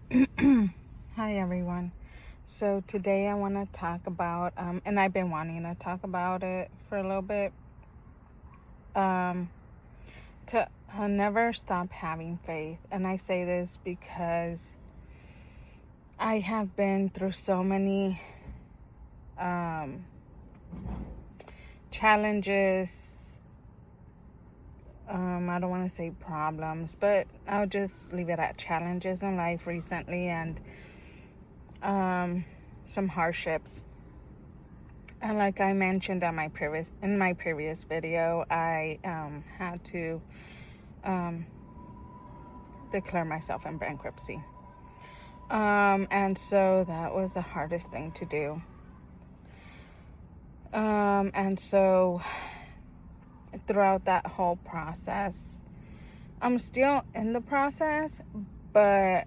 Hi everyone. So today I want to talk about, and I've been wanting to talk about it for a little bit, um, to never stop having faith. And I say this because I have been through so many challenges. I don't want to say problems, but I'll just leave it at challenges in life recently, and some hardships. And like I mentioned on my previous video, I had to declare myself in bankruptcy. And so that was the hardest thing to do. And so throughout that whole process, I'm still in the process, but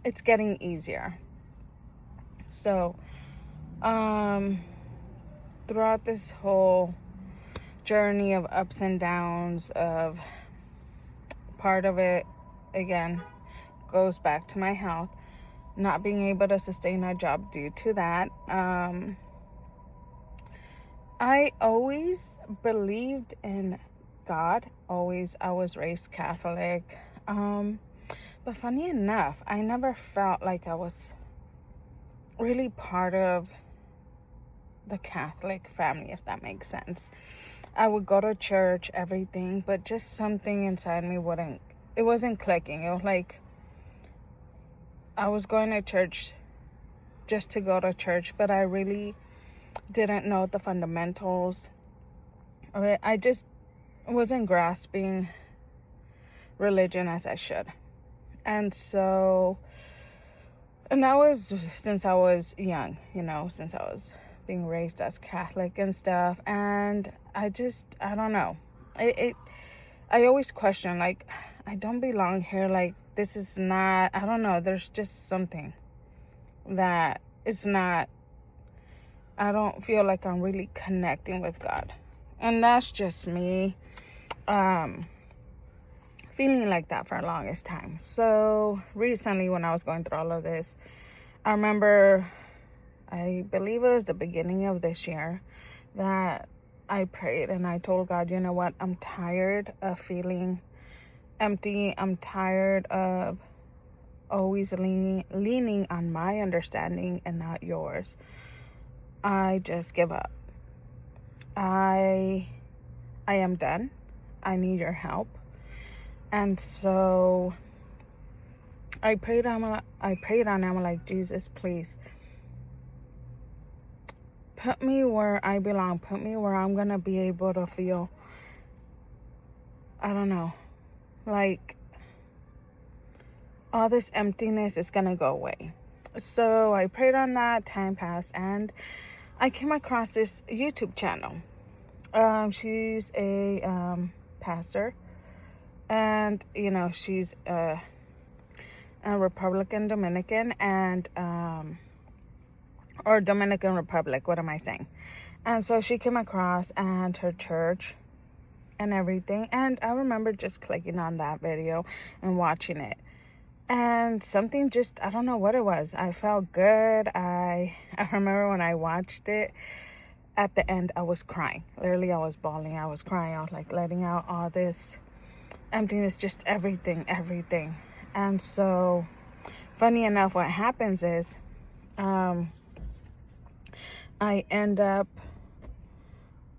it's getting easier. So, throughout this whole journey of ups and downs, of part of it, again, goes back to my health, not being able to sustain a job due to that. I always believed in God. Always. I was raised Catholic. But funny enough, I never felt like I was really part of the Catholic family, if that makes sense. I would go to church, everything, but just something inside me it wasn't clicking. It was like I was going to church just to go to church, but I really didn't know the fundamentals of it. I just wasn't grasping religion as I should. And that was since I was young, since I was being raised as Catholic and stuff. And I don't know. I always question, like, I don't belong here. Like, this is not, I don't know. There's just something that it's not, I don't feel like I'm really connecting with God. And that's just me feeling like that for the longest time. So recently, when I was going through all of this, I remember, I believe it was the beginning of this year, that I prayed and I told God, you know what? I'm tired of feeling empty. I'm tired of always leaning on my understanding and not yours. I just give up. I am done. I need your help. And so I prayed on him, like, Jesus, please put me where I belong. Put me where I'm gonna be able to feel, I don't know, like all this emptiness is gonna go away. So I prayed on that. Time passed, and I came across this YouTube channel. She's a pastor, and she's a Republican Dominican, and or Dominican Republic, what am I saying? And so she came across, and her church and everything, and I remember just clicking on that video and watching it, and something just, I don't know what it was, I felt good. I remember when I watched it, at the end I was crying. Literally, I was bawling, I was crying. I was like letting out all this emptiness, just everything. And so funny enough, what happens is I end up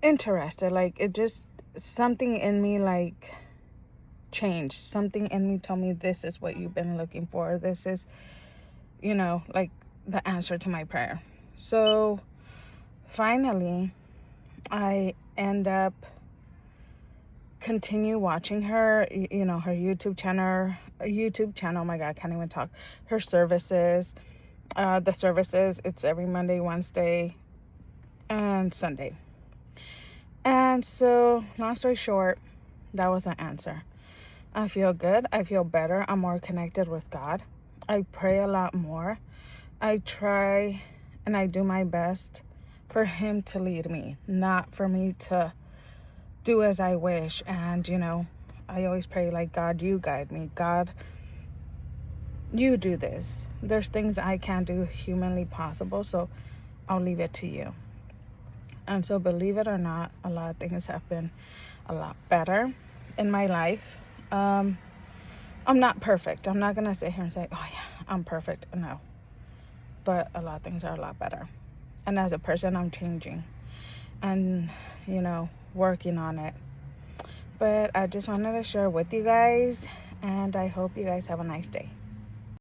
interested. Like, it just, something in me like changed. Something in me told me, this is what you've been looking for. This is, like the answer to my prayer. So finally, I end up continue watching her, her YouTube channel. Oh my God, I can't even talk. Her services, the services, it's every Monday, Wednesday, and Sunday. And so, long story short, that was an answer. I feel good. I feel better. I'm more connected with God. I pray a lot more. I try and I do my best for Him to lead me, not for me to do as I wish. And, I always pray, like, God, you guide me. God, you do this. There's things I can't do humanly possible, so I'll leave it to you. And so, believe it or not, a lot of things have been a lot better in my life. I'm not perfect. I'm not going to sit here and say, oh, yeah, I'm perfect. No. But a lot of things are a lot better. And as a person, I'm changing and, working on it. But I just wanted to share with you guys, and I hope you guys have a nice day.